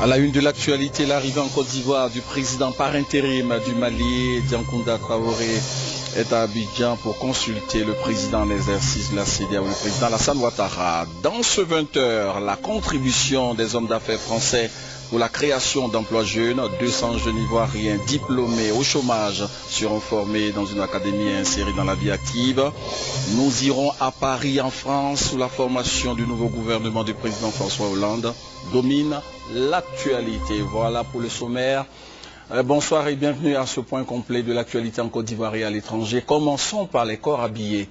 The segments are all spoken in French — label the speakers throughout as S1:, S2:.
S1: À la une de l'actualité, l'arrivée en Côte d'Ivoire du président par intérim du Mali, Diankounda Traoré, est à Abidjan pour consulter le président en exercice de la CEDEAO, le président Alassane Ouattara. Dans ce 20h, la contribution des hommes d'affaires français pour la création d'emplois jeunes. 200 jeunes ivoiriens diplômés au chômage seront formés dans une académie et insérés dans la vie active. Nous irons à Paris, en France, sous la formation du nouveau gouvernement du président François Hollande. Domine l'actualité. Voilà pour le sommaire. Bonsoir et bienvenue à ce point complet de l'actualité en Côte d'Ivoire et à l'étranger. Commençons par les corps habillés.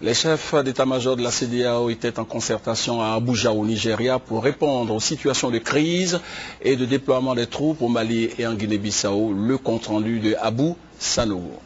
S1: Les chefs d'état-major de la CEDEAO étaient en concertation à Abuja au Nigeria pour répondre aux situations de crise et de déploiement des troupes au Mali et en Guinée-Bissau. Le compte-rendu de Abou Sanogo.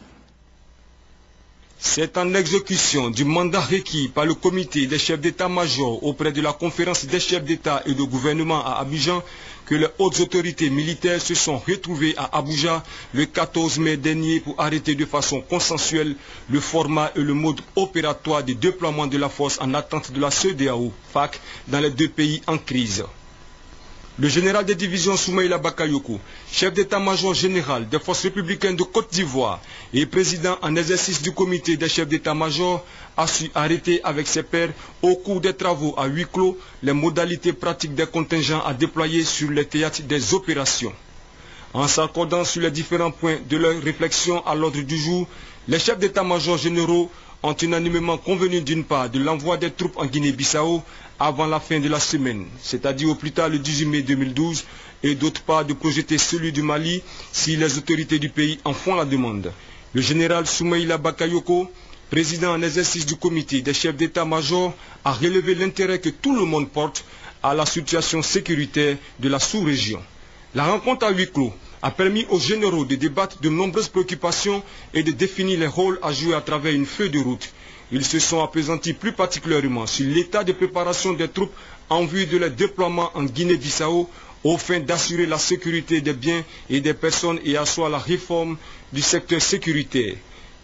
S2: C'est en exécution du mandat requis par le comité des chefs d'état-major auprès de la conférence des chefs d'État et de gouvernement à Abidjan que les hautes autorités militaires se sont retrouvées à Abuja le 14 mai dernier pour arrêter de façon consensuelle le format et le mode opératoire de déploiement de la force en attente de la CEDEAO, FAC, dans les deux pays en crise. Le général de division Soumaïla Bakayoko, chef d'état-major général des forces républicaines de Côte d'Ivoire et président en exercice du comité des chefs d'état-major, a su arrêter avec ses pairs au cours des travaux à huis clos les modalités pratiques des contingents à déployer sur les théâtres des opérations. En s'accordant sur les différents points de leur réflexion à l'ordre du jour, les chefs d'état-major généraux ont unanimement convenu d'une part de l'envoi des troupes en Guinée-Bissau avant la fin de la semaine, c'est-à-dire au plus tard le 18 mai 2012, et d'autre part de projeter celui du Mali si les autorités du pays en font la demande. Le général Soumaïla Bakayoko, président en exercice du comité des chefs d'état-major, a relevé l'intérêt que tout le monde porte à la situation sécuritaire de la sous-région. La rencontre à huis clos a permis aux généraux de débattre de nombreuses préoccupations et de définir les rôles à jouer à travers une feuille de route. Ils se sont appesantis plus particulièrement sur l'état de préparation des troupes en vue de leur déploiement en Guinée-Bissau au fin d'assurer la sécurité des biens et des personnes et asseoir la réforme du secteur sécuritaire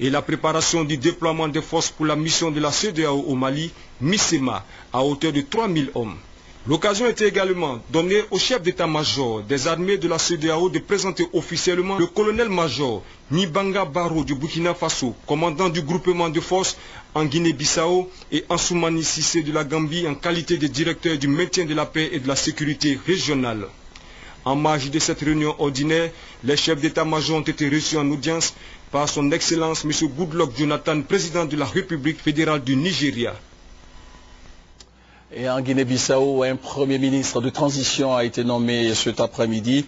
S2: et la préparation du déploiement des forces pour la mission de la CEDEAO au Mali, MISEMA, à hauteur de 3000 hommes. L'occasion était également donnée au chef d'état-major des armées de la CEDEAO de présenter officiellement le colonel-major Nibanga Baro du Burkina Faso, commandant du groupement de forces en Guinée-Bissau, et Ansoumani Sissé de la Gambie en qualité de directeur du maintien de la paix et de la sécurité régionale. En marge de cette réunion ordinaire, les chefs d'état-major ont été reçus en audience par son Excellence M. Goodluck Jonathan, président de la République fédérale du Nigeria.
S1: Et en Guinée-Bissau, un premier ministre de transition a été nommé cet après-midi.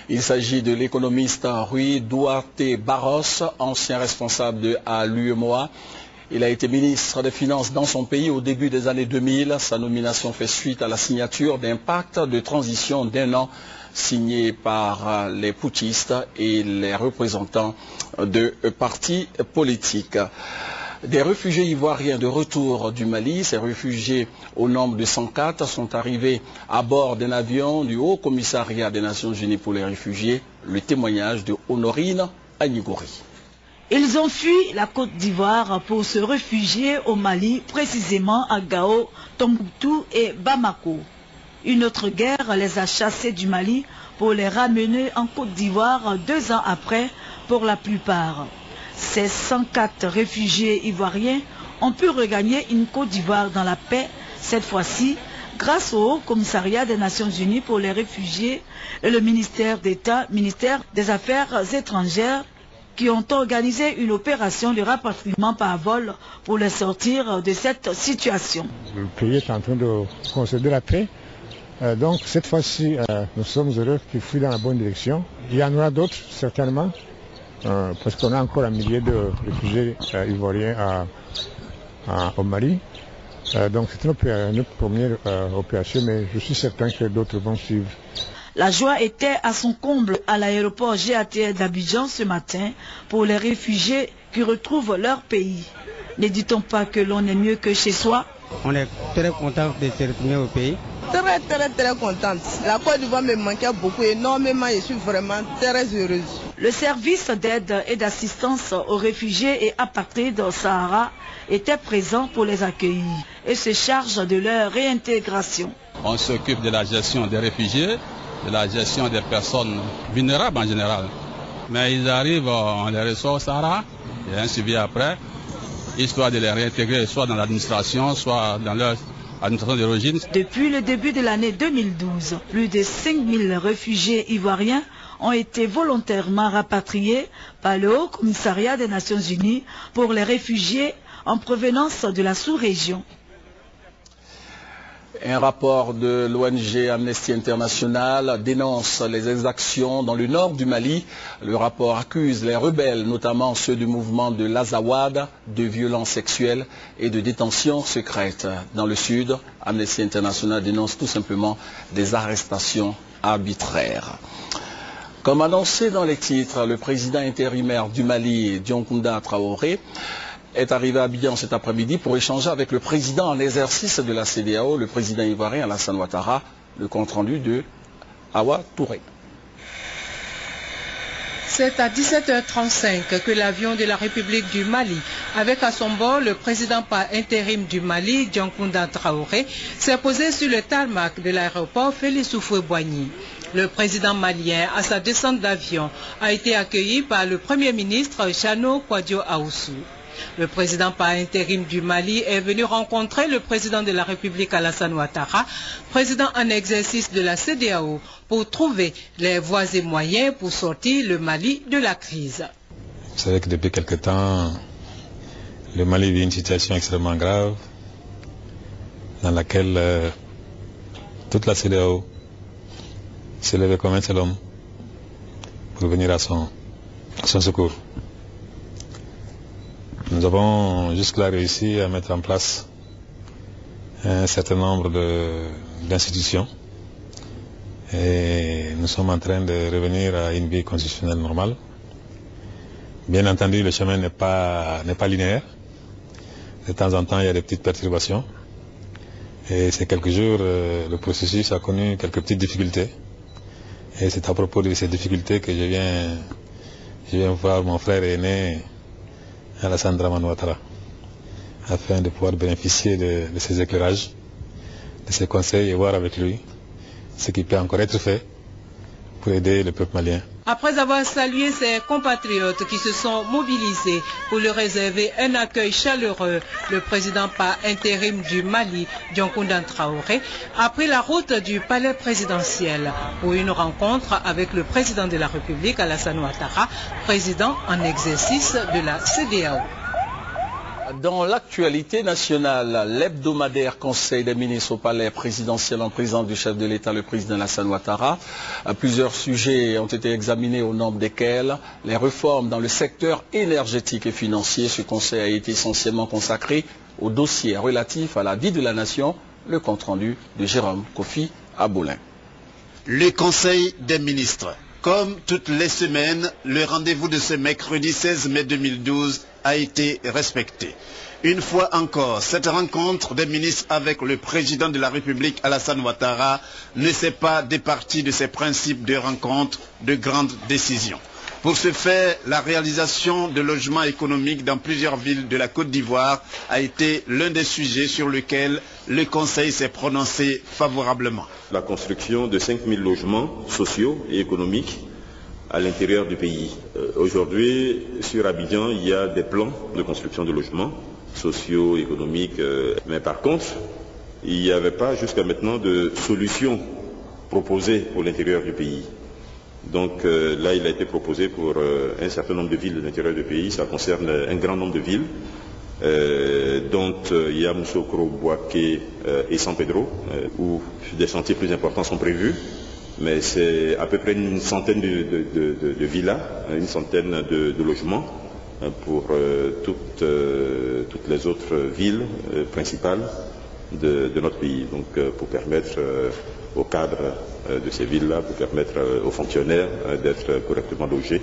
S1: Il s'agit de l'économiste Rui Duarte Barros, ancien responsable de l'UEMOA. Il a été ministre des Finances dans son pays au début des années 2000. Sa nomination fait suite à la signature d'un pacte de transition d'1 an signé par les putschistes et les représentants de partis politiques. Des réfugiés ivoiriens de retour du Mali, ces réfugiés au nombre de 104 sont arrivés à bord d'un avion du Haut Commissariat des Nations Unies pour les réfugiés. Le témoignage de Honorine Agnigouri.
S3: Ils ont fui la Côte d'Ivoire pour se réfugier au Mali, précisément à Gao, Tombouctou et Bamako. Une autre guerre les a chassés du Mali pour les ramener en Côte d'Ivoire 2 ans après pour la plupart. Ces 104 réfugiés ivoiriens ont pu regagner une Côte d'Ivoire dans la paix, cette fois-ci grâce au Haut Commissariat des Nations Unies pour les réfugiés et le ministère d'État, ministère des Affaires étrangères, qui ont organisé une opération de rapatriement par vol pour les sortir de cette situation.
S4: Le pays est en train de concéder la paix. Donc cette fois-ci, nous sommes heureux qu'il fuit dans la bonne direction. Il y en aura d'autres, certainement. Parce qu'on a encore un millier de réfugiés ivoiriens au Mali. Donc c'est notre première opération, mais je suis certain que d'autres vont suivre.
S3: La joie était à son comble à l'aéroport GATR d'Abidjan ce matin pour les réfugiés qui retrouvent leur pays. Ne dit-on pas que l'on est mieux que chez soi?
S5: On est très content de se retourner au pays.
S6: Très contente. La Côte d'Ivoire me manquait beaucoup, énormément. Je suis vraiment très heureuse.
S3: Le service d'aide et d'assistance aux réfugiés et apatrides au Sahara était présent pour les accueillir et se charge de leur réintégration.
S7: On s'occupe de la gestion des réfugiés de la gestion des personnes vulnérables en général. Mais ils arrivent, on les reçoit au Sahara, il y a un suivi après, histoire de les réintégrer soit dans l'administration, soit dans leur administration d'origine.
S3: Depuis le début de l'année 2012, plus de 5000 réfugiés ivoiriens ont été volontairement rapatriés par le Haut Commissariat des Nations Unies pour les réfugiés en provenance de la sous-région.
S1: Un rapport de l'ONG Amnesty International dénonce les exactions dans le nord du Mali. Le rapport accuse les rebelles, notamment ceux du mouvement de l'Azawad, de violences sexuelles et de détentions secrètes. Dans le sud, Amnesty International dénonce tout simplement des arrestations arbitraires. Comme annoncé dans les titres, le président intérimaire du Mali, Dioncounda Traoré, est arrivé à Abidjan cet après-midi pour échanger avec le président en exercice de la CEDEAO, le président ivoirien Alassane Ouattara, le compte-rendu de Awa Touré.
S8: C'est à 17h35 que l'avion de la République du Mali, avec à son bord le président par intérim du Mali, Dioncounda Traoré, s'est posé sur le tarmac de l'aéroport Félix Houphouët-Boigny. Le président malien, à sa descente d'avion, a été accueilli par le Premier ministre Chano Kouadio Aoussou. Le président par intérim du Mali est venu rencontrer le président de la République Alassane Ouattara, président en exercice de la CEDEAO, pour trouver les voies et moyens pour sortir le Mali de la crise.
S9: Vous savez que depuis quelque temps, le Mali vit une situation extrêmement grave dans laquelle toute la CEDEAO s'est levée comme un seul homme pour venir à son secours. Nous avons jusque-là réussi à mettre en place un certain nombre d'institutions et nous sommes en train de revenir à une vie constitutionnelle normale. Bien entendu, le chemin n'est pas linéaire. De temps en temps, il y a des petites perturbations. Et ces quelques jours, le processus a connu quelques petites difficultés. Et c'est à propos de ces difficultés que je viens voir mon frère aîné, Alassane Dramane Ouattara, afin de pouvoir bénéficier de ses éclairages, de ses conseils et voir avec lui ce qui peut encore être fait pour aider le peuple malien.
S8: Après avoir salué ses compatriotes qui se sont mobilisés pour lui réserver un accueil chaleureux, le président par intérim du Mali, Dioncounda Traoré, a pris la route du palais présidentiel pour une rencontre avec le président de la République, Alassane Ouattara, président en exercice de la CEDEAO.
S1: Dans l'actualité nationale, l'hebdomadaire Conseil des ministres au palais présidentiel en présence du chef de l'État, le président Alassane Ouattara, plusieurs sujets ont été examinés au nombre desquels les réformes dans le secteur énergétique et financier. Ce conseil a été essentiellement consacré au dossier relatif à la vie de la nation, le compte-rendu de Jérôme Kofi Aboulin.
S10: Le Conseil des ministres. Comme toutes les semaines, le rendez-vous de ce mercredi 16 mai 2012 a été respecté. Une fois encore, cette rencontre des ministres avec le président de la République, Alassane Ouattara, ne s'est pas départie de ses principes de rencontre, de grandes décisions. Pour ce faire, la réalisation de logements économiques dans plusieurs villes de la Côte d'Ivoire a été l'un des sujets sur lesquels le Conseil s'est prononcé favorablement.
S11: La construction de 5000 logements sociaux et économiques à l'intérieur du pays. Aujourd'hui, sur Abidjan, il y a des plans de construction de logements sociaux, économiques, mais par contre, il n'y avait pas jusqu'à maintenant de solution proposée pour l'intérieur du pays. Donc là, il a été proposé pour un certain nombre de villes de l'intérieur du pays. Ça concerne un grand nombre de villes, dont Yamoussoukro, Bouaké et San Pedro, où des chantiers plus importants sont prévus. Mais c'est à peu près une centaine de villas, une centaine de logements pour toutes les autres villes principales de notre pays. Donc pour permettre aux cadres de ces villes-là, pour permettre aux fonctionnaires d'être correctement logés.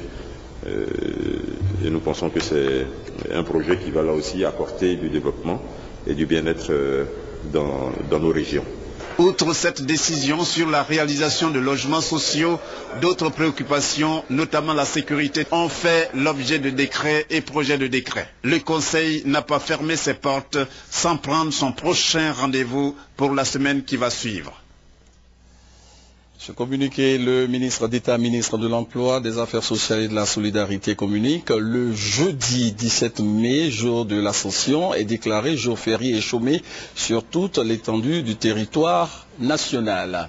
S11: Et nous pensons que c'est un projet qui va là aussi apporter du développement et du bien-être dans nos régions.
S10: Outre cette décision sur la réalisation de logements sociaux, d'autres préoccupations, notamment la sécurité, ont fait l'objet de décrets et projets de décrets. Le Conseil n'a pas fermé ses portes sans prendre son prochain rendez-vous pour la semaine qui va suivre.
S1: Ce communiqué, le ministre d'État, ministre de l'Emploi, des Affaires sociales et de la Solidarité communique. Le jeudi 17 mai, jour de l'Ascension, est déclaré jour férié et chômé sur toute l'étendue du territoire national.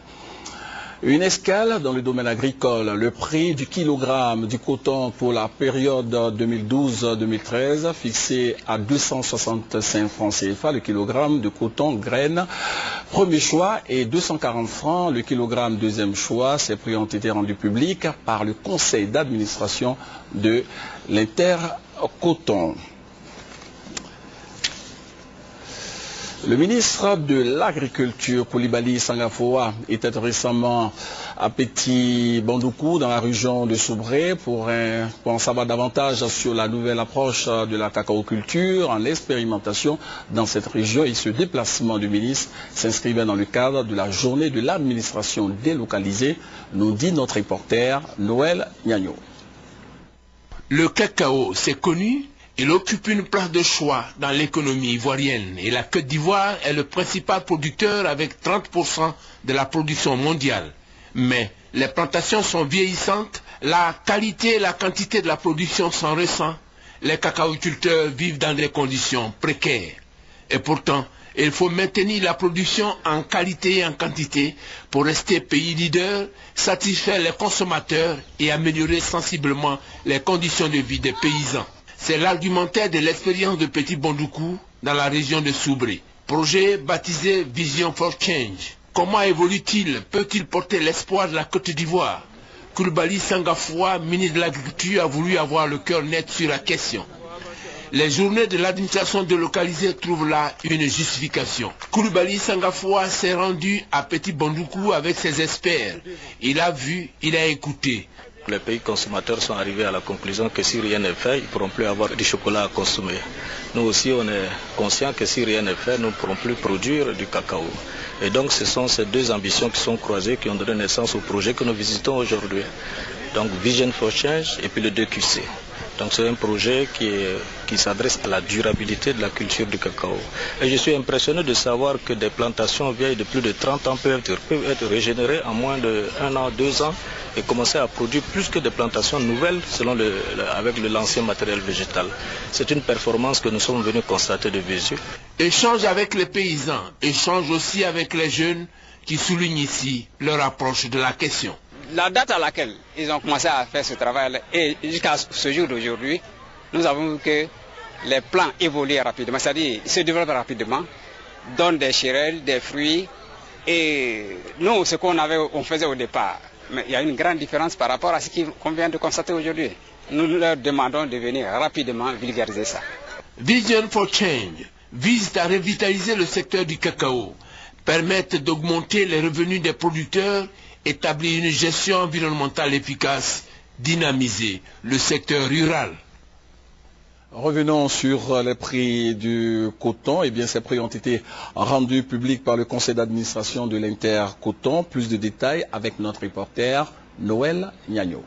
S1: Une escale dans le domaine agricole. Le prix du kilogramme du coton pour la période 2012-2013 fixé à 265 francs CFA le kilogramme de coton graine premier choix et 240 francs le kilogramme deuxième choix. Ces prix ont été rendus publics par le conseil d'administration de l'Intercoton. Le ministre de l'Agriculture, Coulibaly Sangafoa, était récemment à Petit Bandoukou, dans la région de Soubré, pour en savoir davantage sur la nouvelle approche de la cacaoculture en expérimentation dans cette région. Et ce déplacement du ministre s'inscrivait dans le cadre de la journée de l'administration délocalisée, nous dit notre reporter Noël Nyagno.
S12: Le cacao, c'est connu. Il occupe une place de choix dans l'économie ivoirienne et la Côte d'Ivoire est le principal producteur avec 30% de la production mondiale. Mais les plantations sont vieillissantes, la qualité et la quantité de la production sont récentes. Les cacaoculteurs vivent dans des conditions précaires. Et pourtant, il faut maintenir la production en qualité et en quantité pour rester pays leader, satisfaire les consommateurs et améliorer sensiblement les conditions de vie des paysans. C'est l'argumentaire de l'expérience de Petit Bandoukou dans la région de Soubré. Projet baptisé Vision for Change. Comment évolue-t-il? Peut-il porter l'espoir de la Côte d'Ivoire? Coulibaly Sangafoa, ministre de l'Agriculture, a voulu avoir le cœur net sur la question. Les journées de l'administration délocalisée trouvent là une justification. Coulibaly Sangafoa s'est rendu à Petit Bandoukou avec ses experts. Il a vu, il a écouté.
S13: Les pays consommateurs sont arrivés à la conclusion que si rien n'est fait, ils ne pourront plus avoir du chocolat à consommer. Nous aussi, on est conscients que si rien n'est fait, nous ne pourrons plus produire du cacao. Et donc, ce sont ces deux ambitions qui sont croisées, qui ont donné naissance au projet que nous visitons aujourd'hui. Donc, Vision for Change et puis le 2QC. Donc c'est un projet qui s'adresse à la durabilité de la culture du cacao. Et je suis impressionné de savoir que des plantations vieilles de plus de 30 ans peuvent être régénérées en moins d'1 an, 2 ans et commencer à produire plus que des plantations nouvelles avec l'ancien matériel végétal. C'est une performance que nous sommes venus constater de visu.
S12: Échange avec les paysans, échange aussi avec les jeunes qui soulignent ici leur approche de la question.
S14: La date à laquelle ils ont commencé à faire ce travail et jusqu'à ce jour d'aujourd'hui, nous avons vu que les plants évoluent rapidement, c'est-à-dire ils se développent rapidement, donnent des chérelles, des fruits. Et nous, ce on faisait au départ, mais il y a une grande différence par rapport à ce qu'on vient de constater aujourd'hui. Nous leur demandons de venir rapidement vulgariser ça.
S12: Vision for Change vise à revitaliser le secteur du cacao, permettre d'augmenter les revenus des producteurs, établir une gestion environnementale efficace, dynamiser le secteur rural.
S1: Revenons sur les prix du coton. Eh bien, ces prix ont été rendus publics par le conseil d'administration de l'Intercoton. Plus de détails avec notre reporter Noël Nyagno.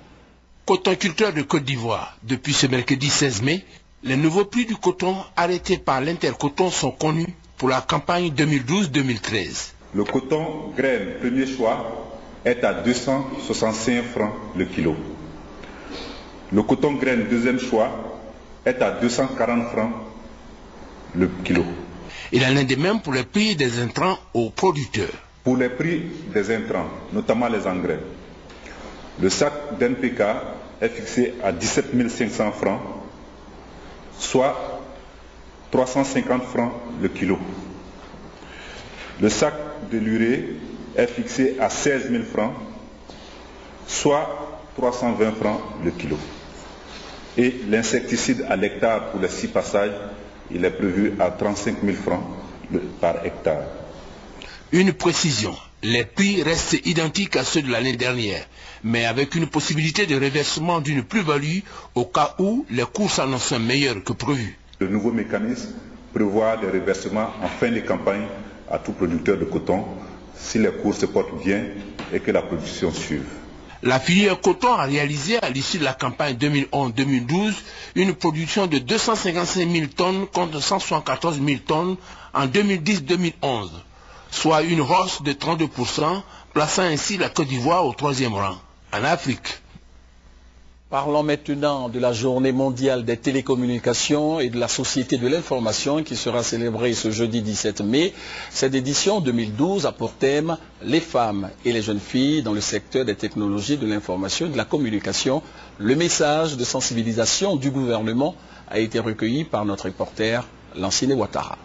S12: Cotonculteurs de Côte d'Ivoire, depuis ce mercredi 16 mai, les nouveaux prix du coton arrêtés par l'Intercoton sont connus pour la campagne 2012-2013.
S15: Le coton graine premier choix est à 265 francs le kilo. Le coton graine deuxième choix est à 240 francs le kilo.
S12: Il en est de même pour les prix des intrants aux producteurs.
S15: Pour les prix des intrants, notamment les engrais, le sac d'NPK est fixé à 17 500 francs, soit 350 francs le kilo. Le sac de l'urée est fixé à 16 000 francs, soit 320 francs le kilo. Et l'insecticide à l'hectare pour les 6 passages, il est prévu à 35 000 francs par hectare.
S12: Une précision, les prix restent identiques à ceux de l'année dernière, mais avec une possibilité de reversement d'une plus-value au cas où les cours s'annoncent meilleurs que prévu.
S15: Le nouveau mécanisme prévoit des reversements en fin de campagne à tout producteur de coton, si les cours se portent bien et que la production suive.
S12: La filière coton a réalisé à l'issue de la campagne 2011-2012 une production de 255 000 tonnes contre 174 000 tonnes en 2010-2011, soit une hausse de 32%, plaçant ainsi la Côte d'Ivoire au 3e rang en Afrique.
S1: Parlons maintenant de la journée mondiale des télécommunications et de la société de l'information qui sera célébrée ce jeudi 17 mai. Cette édition 2012 a pour thème les femmes et les jeunes filles dans le secteur des technologies de l'information et de la communication. Le message de sensibilisation du gouvernement a été recueilli par notre reporter Lansine Ouattara.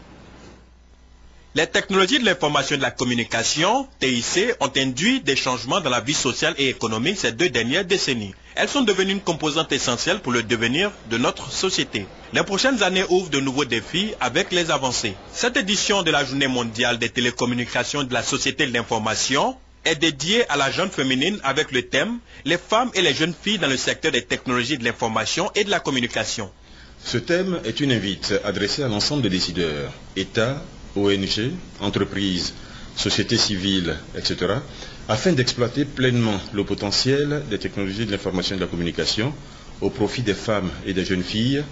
S16: Les technologies de l'information et de la communication, TIC, ont induit des changements dans la vie sociale et économique ces 2 dernières décennies. Elles sont devenues une composante essentielle pour le devenir de notre société. Les prochaines années ouvrent de nouveaux défis avec les avancées. Cette édition de la Journée mondiale des télécommunications et de la société de l'information est dédiée à la jeune féminine avec le thème « Les femmes et les jeunes filles dans le secteur des technologies de l'information et de la communication ».
S11: Ce thème est une invite adressée à l'ensemble des décideurs, États, ONG, entreprises, sociétés civiles, etc., afin d'exploiter pleinement le potentiel des technologies de l'information et de la communication au profit des femmes et des jeunes filles,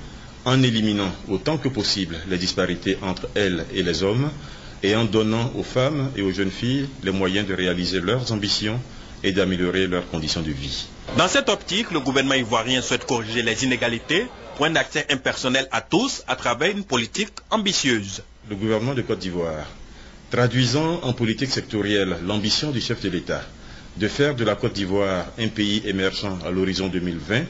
S11: en éliminant autant que possible les disparités entre elles et les hommes et en donnant aux femmes et aux jeunes filles les moyens de réaliser leurs ambitions et d'améliorer leurs conditions de vie.
S16: Dans cette optique, le gouvernement ivoirien souhaite corriger les inégalités pour un accès impersonnel à tous à travers une politique ambitieuse.
S11: Le gouvernement de Côte d'Ivoire, traduisant en politique sectorielle l'ambition du chef de l'État de faire de la Côte d'Ivoire un pays émergent à l'horizon 2020,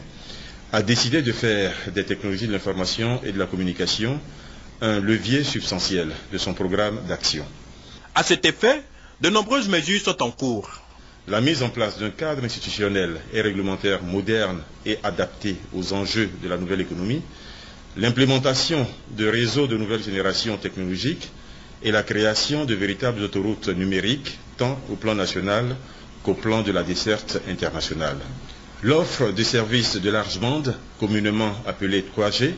S11: a décidé de faire des technologies de l'information et de la communication un levier substantiel de son programme d'action.
S16: À cet effet, de nombreuses mesures sont en cours.
S11: La mise en place d'un cadre institutionnel et réglementaire moderne et adapté aux enjeux de la nouvelle économie, l'implémentation de réseaux de nouvelle génération technologiques et la création de véritables autoroutes numériques, tant au plan national qu'au plan de la desserte internationale. L'offre de services de large bande, communément appelée 3G,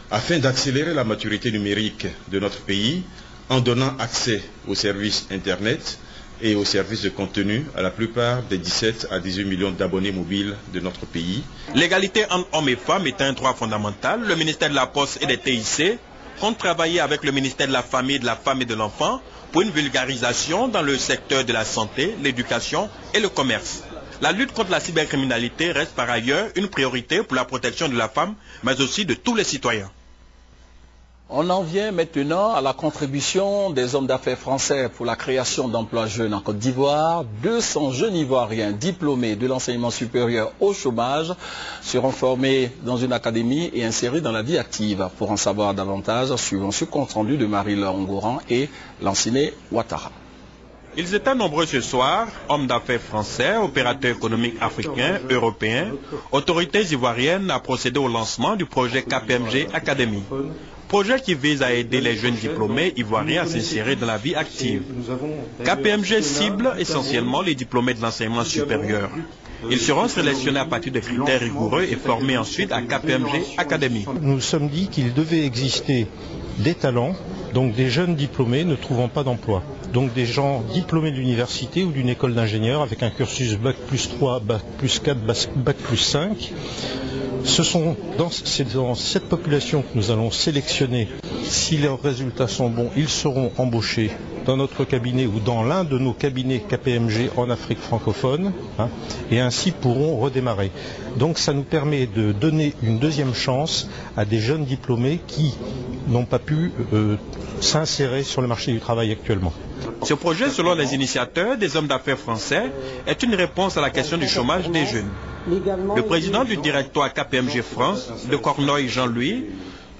S11: afin d'accélérer la maturité numérique de notre pays en donnant accès aux services Internet et aux services de contenu à la plupart des 17 à 18 millions d'abonnés mobiles de notre pays.
S16: L'égalité entre hommes et femmes est un droit fondamental. Le ministère de la Poste et des TIC compte travailler avec le ministère de la Famille, et de l'Enfant pour une vulgarisation dans le secteur de la santé, l'éducation et le commerce. La lutte contre la cybercriminalité reste par ailleurs une priorité pour la protection de la femme, mais aussi de tous les citoyens.
S1: On en vient maintenant à la contribution des hommes d'affaires français pour la création d'emplois jeunes en Côte d'Ivoire. 200 jeunes Ivoiriens diplômés de l'enseignement supérieur au chômage seront formés dans une académie et insérés dans la vie active. Pour en savoir davantage, suivons ce compte rendu de Marie-Laure Ngouran et Lansine Ouattara.
S16: Ils étaient nombreux ce soir, hommes d'affaires français, opérateurs économiques africains, européens, autorités ivoiriennes à procéder au lancement du projet KPMG Academy. Projet qui vise à aider les jeunes diplômés ivoiriens à s'insérer dans la vie active. KPMG cible essentiellement les diplômés de l'enseignement supérieur. Ils seront sélectionnés à partir de critères rigoureux et formés ensuite à KPMG Academy.
S17: Nous nous sommes dit qu'il devait exister des talents, donc des jeunes diplômés ne trouvant pas d'emploi. Donc des gens diplômés de l'université ou d'une école d'ingénieur avec un cursus Bac plus 3, Bac plus 4, Bac plus 5. C'est dans cette population que nous allons sélectionner. Si leurs résultats sont bons, ils seront embauchés dans notre cabinet ou dans l'un de nos cabinets KPMG en Afrique francophone, et ainsi pourront redémarrer. Donc ça nous permet de donner une deuxième chance à des jeunes diplômés qui n'ont pas pu s'insérer sur le marché du travail actuellement.
S16: Ce projet, selon les initiateurs, des hommes d'affaires français, est une réponse à la question du chômage des jeunes. Le président du directoire KPMG France, de Cornoy Jean-Louis,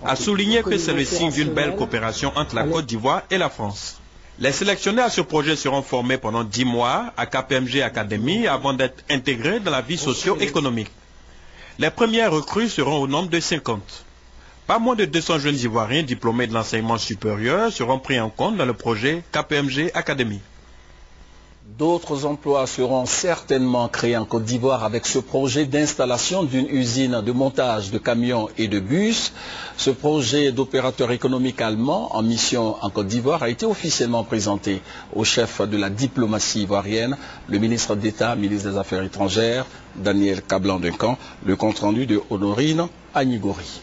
S16: a souligné que c'est le signe d'une belle coopération entre la Côte d'Ivoire et la France. Les sélectionnés à ce projet seront formés pendant 10 mois à KPMG Academy avant d'être intégrés dans la vie socio-économique. Les premières recrues seront au nombre de 50. Pas moins de 200 jeunes Ivoiriens diplômés de l'enseignement supérieur seront pris en compte dans le projet KPMG Academy.
S1: D'autres emplois seront certainement créés en Côte d'Ivoire avec ce projet d'installation d'une usine de montage de camions et de bus. Ce projet d'opérateur économique allemand en mission en Côte d'Ivoire a été officiellement présenté au chef de la diplomatie ivoirienne, le ministre d'État, ministre des Affaires étrangères, Daniel Kablan-Duncan, le compte rendu de Honorine Agnigori.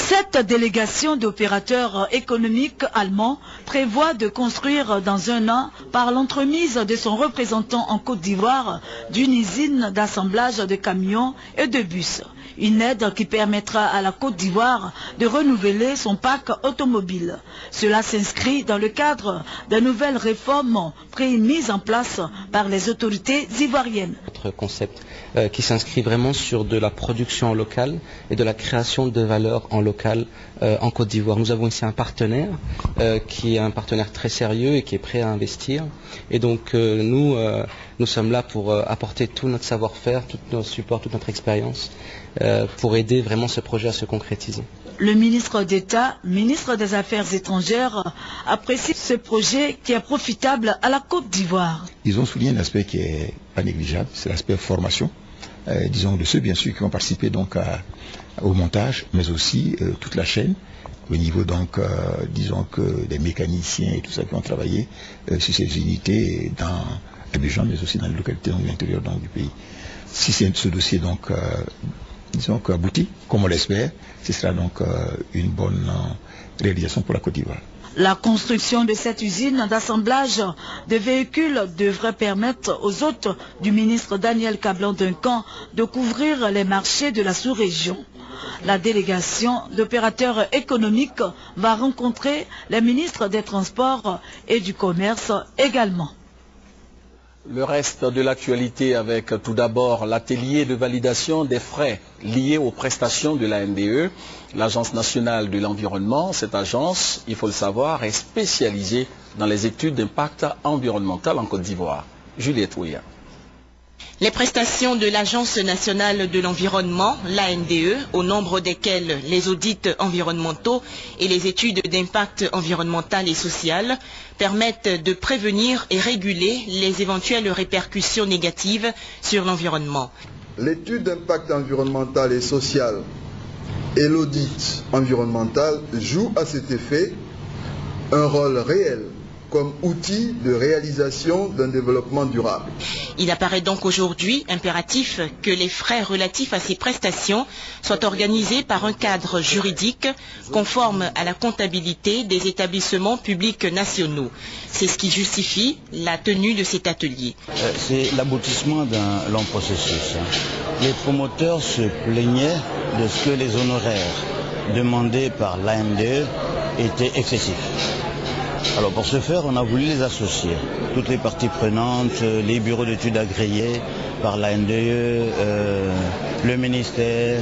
S3: Cette délégation d'opérateurs économiques allemands prévoit de construire dans un an, par l'entremise de son représentant en Côte d'Ivoire, d'une usine d'assemblage de camions et de bus. Une aide qui permettra à la Côte d'Ivoire de renouveler son parc automobile. Cela s'inscrit dans le cadre de nouvelles réformes mises en place par les autorités ivoiriennes.
S18: Notre concept qui s'inscrit vraiment sur de la production locale et de la création de valeur en local en Côte d'Ivoire. Nous avons ici un partenaire qui est un partenaire très sérieux et qui est prêt à investir. Et donc nous sommes là pour apporter tout notre savoir-faire, tout notre support, toute notre expérience pour aider vraiment ce projet à se concrétiser.
S3: Le ministre d'État, ministre des Affaires étrangères, apprécie ce projet qui est profitable à la Côte d'Ivoire.
S19: Ils ont souligné un aspect qui est pas négligeable, c'est l'aspect formation, disons de ceux bien sûr qui vont participer donc au montage, mais aussi toute la chaîne, au niveau donc, disons que des mécaniciens et tout ça qui ont travaillé sur ces unités dans Abidjan, mais aussi dans les localités donc, de l'intérieur du pays. Si c'est ce dossier donc disons qu'abouti, comme on l'espère, ce sera donc une bonne réalisation pour la Côte d'Ivoire.
S3: La construction de cette usine d'assemblage de véhicules devrait permettre aux hôtes du ministre Daniel Kablan-Duncan de couvrir les marchés de la sous-région. La délégation d'opérateurs économiques va rencontrer les ministres des Transports et du Commerce également.
S1: Le reste de l'actualité avec tout d'abord l'atelier de validation des frais liés aux prestations de la NDE, l'Agence nationale de l'environnement. Cette agence, il faut le savoir, est spécialisée dans les études d'impact environnemental en Côte d'Ivoire. Juliette Ouya.
S20: Les prestations de l'Agence nationale de l'environnement, l'ANDE, au nombre desquelles les audits environnementaux et les études d'impact environnemental et social, permettent de prévenir et réguler les éventuelles répercussions négatives sur l'environnement.
S21: L'étude d'impact environnemental et social et l'audit environnemental jouent à cet effet un rôle réel comme outil de réalisation d'un développement durable.
S20: Il apparaît donc aujourd'hui impératif que les frais relatifs à ces prestations soient organisés par un cadre juridique conforme à la comptabilité des établissements publics nationaux. C'est ce qui justifie la tenue de cet atelier.
S22: C'est l'aboutissement d'un long processus. Les promoteurs se plaignaient de ce que les honoraires demandés par l'ANDE étaient excessifs. Alors pour ce faire, on a voulu les associer, toutes les parties prenantes, les bureaux d'études agréés par l'ANDE, le ministère,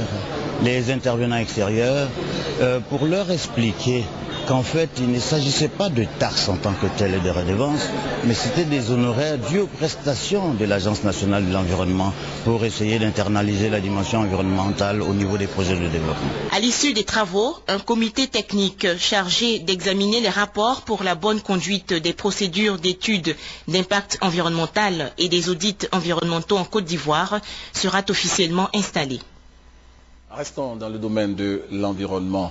S22: les intervenants extérieurs, pour leur expliquer qu'en fait, il ne s'agissait pas de taxes en tant que telles et de redevances, mais c'était des honoraires dus aux prestations de l'Agence nationale de l'environnement pour essayer d'internaliser la dimension environnementale au niveau des projets de développement.
S20: À l'issue des travaux, un comité technique chargé d'examiner les rapports pour la bonne conduite des procédures d'études d'impact environnemental et des audits environnementaux en Côte d'Ivoire sera officiellement installé.
S1: Restons dans le domaine de l'environnement.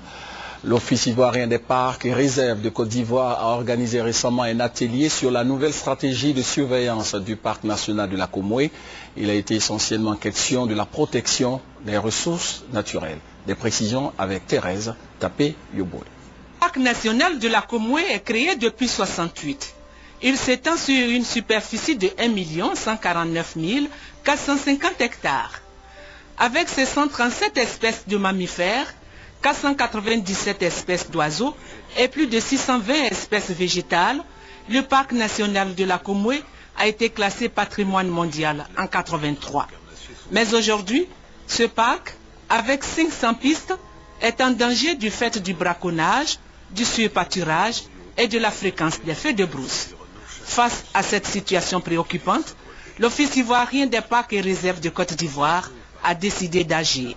S1: L'Office ivoirien des parcs et réserves de Côte d'Ivoire a organisé récemment un atelier sur la nouvelle stratégie de surveillance du parc national de la Comoué. Il a été essentiellement question de la protection des ressources naturelles. Des précisions avec Thérèse Tapé-Yoboy.
S23: Le parc national de la Comoué est créé depuis 1968. Il s'étend sur une superficie de 1 149 450 hectares. Avec ses 137 espèces de mammifères, 497 espèces d'oiseaux et plus de 620 espèces végétales, le parc national de la Comoué a été classé patrimoine mondial en 1983. Mais aujourd'hui, ce parc, avec 500 pistes, est en danger du fait du braconnage, du surpâturage et de la fréquence des feux de brousse. Face à cette situation préoccupante, l'Office ivoirien des parcs et réserves de Côte d'Ivoire a décidé d'agir.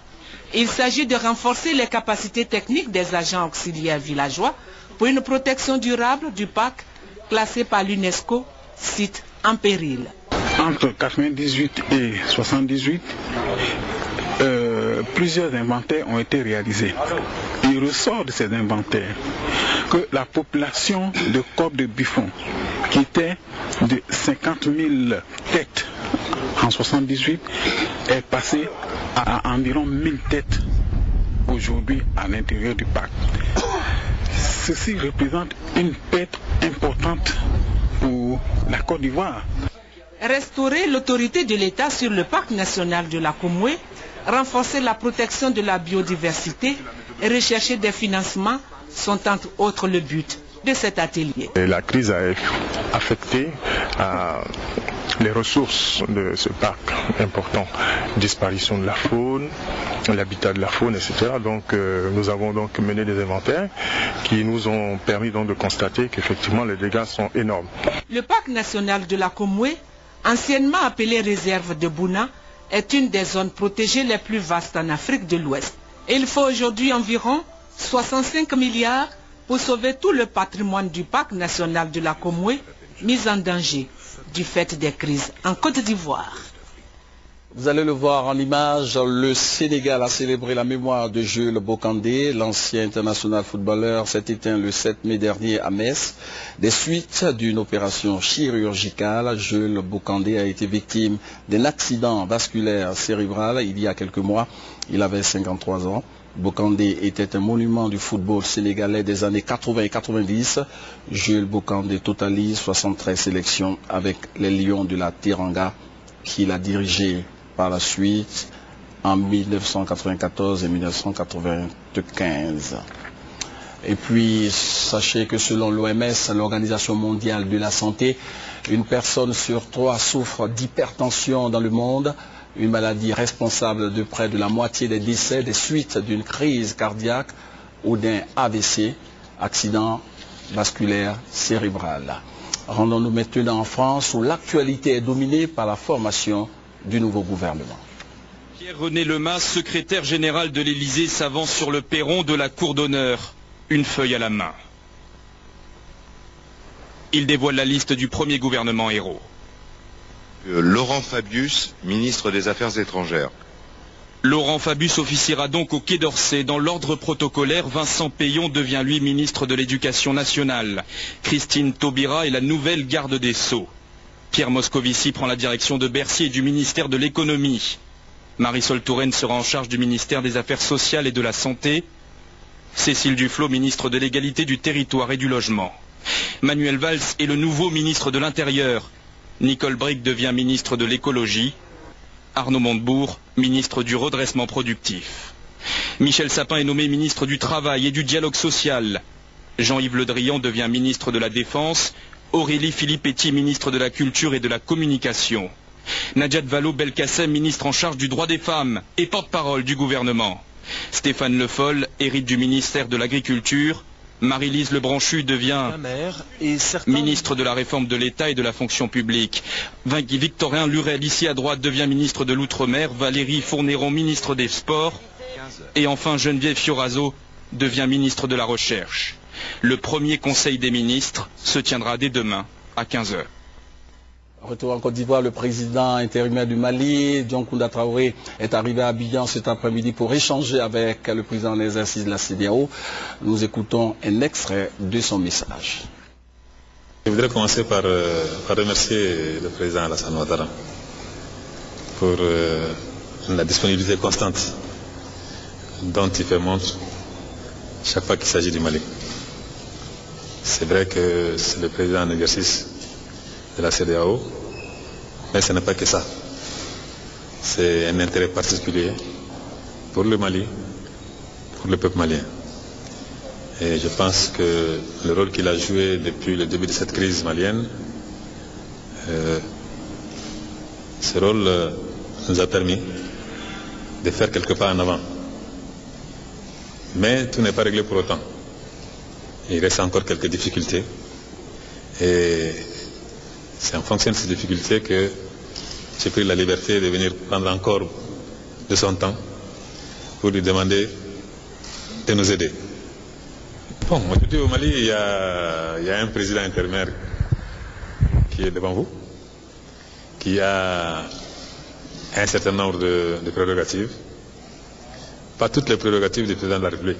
S23: Il s'agit de renforcer les capacités techniques des agents auxiliaires villageois pour une protection durable du parc classé par l'UNESCO, site en péril.
S24: Entre 1998 et 1978, plusieurs inventaires ont été réalisés. Il ressort de ces inventaires que la population de corps de buffon, qui était de 50 000 têtes en 1978, est passée à environ 1000 têtes aujourd'hui à l'intérieur du parc. Ceci représente une perte importante pour la Côte d'Ivoire.
S23: Restaurer l'autorité de l'État sur le parc national de la Komoué, renforcer la protection de la biodiversité et rechercher des financements sont entre autres le but de cet atelier.
S24: Et la crise a affecté les ressources de ce parc important. Disparition de la faune, l'habitat de la faune, etc. Donc nous avons donc mené des inventaires qui nous ont permis donc de constater qu'effectivement les dégâts sont énormes.
S23: Le parc national de la Komoué, anciennement appelé réserve de Bouna, est une des zones protégées les plus vastes en Afrique de l'Ouest. Il faut aujourd'hui environ 65 milliards pour sauver tout le patrimoine du parc national de la Komoué, mis en danger du fait des crises en Côte d'Ivoire.
S1: Vous allez le voir en image, le Sénégal a célébré la mémoire de Jules Bocandé, l'ancien international footballeur s'est éteint le 7 mai dernier à Metz. Des suites d'une opération chirurgicale, Jules Bocandé a été victime d'un accident vasculaire cérébral il y a quelques mois. Il avait 53 ans. Bocandé était un monument du football sénégalais des années 80 et 90. Jules Bocandé totalise 73 sélections avec les Lions de la Teranga qu'il a dirigé par la suite en 1994 et 1995. Et puis, sachez que selon l'OMS, l'Organisation mondiale de la santé, une personne sur 3 souffre d'hypertension dans le monde, une maladie responsable de près de la moitié des décès des suites d'une crise cardiaque ou d'un AVC, accident vasculaire cérébral. Rendons-nous maintenant en France où l'actualité est dominée par la formation du nouveau gouvernement.
S2: Pierre-René Lemas, secrétaire général de l'Élysée, s'avance sur le perron de la Cour d'honneur, une feuille à la main. Il dévoile la liste du premier gouvernement héros.
S4: Laurent Fabius, ministre des Affaires étrangères.
S2: Laurent Fabius officiera donc au Quai d'Orsay. Dans l'ordre protocolaire, Vincent Payon devient lui ministre de l'Éducation nationale. Christine Taubira est la nouvelle garde des Sceaux. Pierre Moscovici prend la direction de Bercy et du ministère de l'Économie. Marisol Touraine sera en charge du ministère des Affaires sociales et de la Santé. Cécile Duflot, ministre de l'Égalité du Territoire et du Logement. Manuel Valls est le nouveau ministre de l'Intérieur. Nicole Bricq devient ministre de l'Écologie. Arnaud Montebourg, ministre du Redressement productif. Michel Sapin est nommé ministre du Travail et du Dialogue social. Jean-Yves Le Drian devient ministre de la Défense. Aurélie Filippetti, ministre de la Culture et de la Communication. Najat Vallaud-Belkacem, ministre en charge du droit des femmes et porte-parole du gouvernement. Stéphane Le Foll hérite du ministère de l'Agriculture. Marie-Lise Lebranchu devient ministre de la réforme de l'État et de la fonction publique. Victorin Lurel, ici à droite, devient ministre de l'Outre-mer. Valérie Fournéron, ministre des Sports. Et enfin, Geneviève Fioraso devient ministre de la Recherche. Le premier Conseil des ministres se tiendra dès demain à 15 h.
S1: Retour en Côte d'Ivoire, le président intérimaire du Mali, Dioncounda Traoré, est arrivé à Abidjan cet après-midi pour échanger avec le président en exercice de la CEDEAO. Nous écoutons un extrait de son message.
S9: Je voudrais commencer par remercier le président Alassane Ouattara pour la disponibilité constante dont il fait montre chaque fois qu'il s'agit du Mali. C'est vrai que c'est le président en exercice de la CEDEAO, mais ce n'est pas que ça. C'est un intérêt particulier pour le Mali, pour le peuple malien. Et je pense que le rôle qu'il a joué depuis le début de cette crise malienne, ce rôle nous a permis de faire quelques pas en avant. Mais tout n'est pas réglé pour autant. Il reste encore quelques difficultés. Et c'est en fonction de ces difficultés que j'ai pris la liberté de venir prendre encore de son temps pour lui demander de nous aider. Bon, aujourd'hui au Mali, il y a un président intérimaire qui est devant vous, qui a un certain nombre de prérogatives. Pas toutes les prérogatives du président de la République,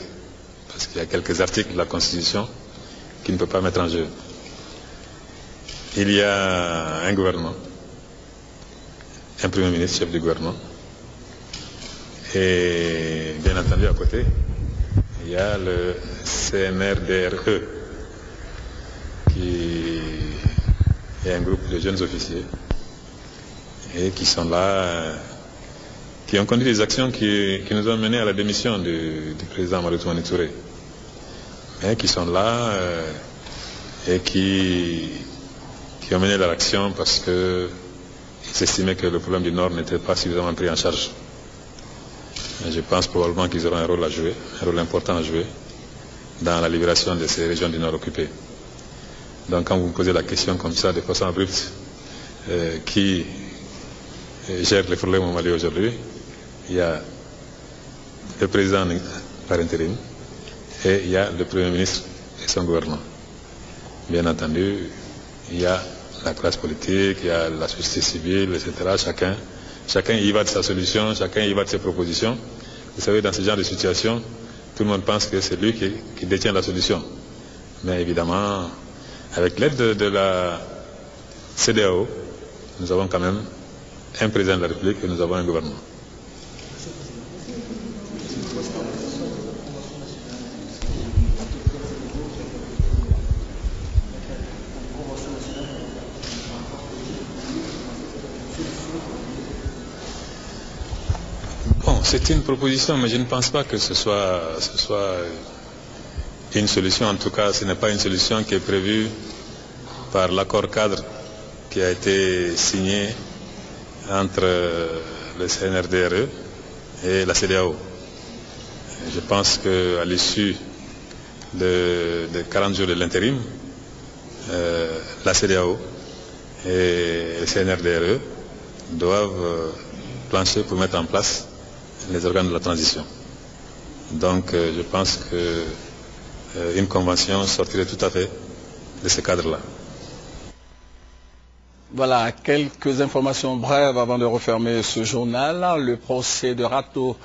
S9: parce qu'il y a quelques articles de la Constitution qui ne peut pas mettre en jeu. Il y a un gouvernement, un premier ministre, chef du gouvernement, et bien entendu à côté, il y a le CNRDRE, qui est un groupe de jeunes officiers et qui sont là, qui ont conduit des actions qui nous ont menés à la démission du président Amadou Toumani Touré, mais qui sont là et qui ont mené leur action parce qu'ils estimaient que le problème du Nord n'était pas suffisamment pris en charge. Et je pense probablement qu'ils auront un rôle à jouer, un rôle important à jouer dans la libération de ces régions du Nord occupées. Donc quand vous me posez la question comme ça, de façon abrupte, qui gère les problèmes au Mali aujourd'hui, il y a le président par intérim et il y a le Premier ministre et son gouvernement. Bien entendu, il y a la classe politique, il y a la société civile, etc. Chacun y va de sa solution, chacun y va de ses propositions. Vous savez, dans ce genre de situation, tout le monde pense que c'est lui qui détient la solution. Mais évidemment, avec l'aide de la CEDEAO, nous avons quand même un président de la République et nous avons un gouvernement. Bon, c'est une proposition, mais je ne pense pas que ce soit une solution. En tout cas, ce n'est pas une solution qui est prévue par l'accord cadre qui a été signé entre le CNRDRE et la CEDEAO. Je pense qu'à l'issue de 40 jours de l'intérim, la CEDEAO et le CNRDRE doivent plancher pour mettre en place les organes de la transition. Donc je pense qu'une convention sortirait tout à fait de ce cadre-là.
S1: Voilà, quelques informations brèves avant de refermer ce journal. Le procès de Ratko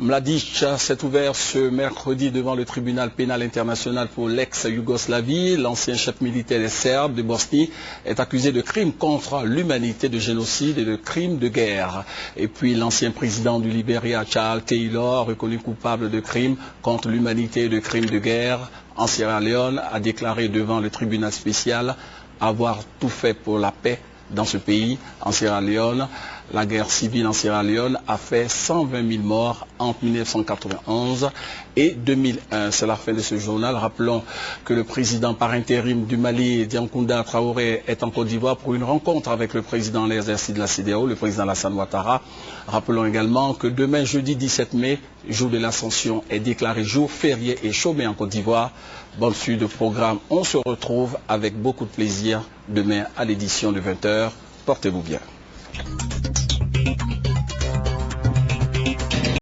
S1: Mladic s'est ouvert ce mercredi devant le tribunal pénal international pour l'ex-Yougoslavie. L'ancien chef militaire des Serbes de Bosnie est accusé de crimes contre l'humanité, de génocide et de crimes de guerre. Et puis l'ancien président du Libéria, Charles Taylor, reconnu coupable de crimes contre l'humanité et de crimes de guerre en Sierra Leone, a déclaré devant le tribunal spécial avoir tout fait pour la paix dans ce pays. En Sierra Leone, la guerre civile en Sierra Leone a fait 120 000 morts entre 1991 et 2001. C'est la fin de ce journal. Rappelons que le président par intérim du Mali, Diankounda Traoré, est en Côte d'Ivoire pour une rencontre avec le président en exercice de la CEDEAO, le président Alassane Ouattara. Rappelons également que demain, jeudi 17 mai, jour de l'Ascension, est déclaré jour férié et chômé en Côte d'Ivoire. Bonne suite de programme. On se retrouve avec beaucoup de plaisir demain à l'édition de 20h. Portez-vous bien.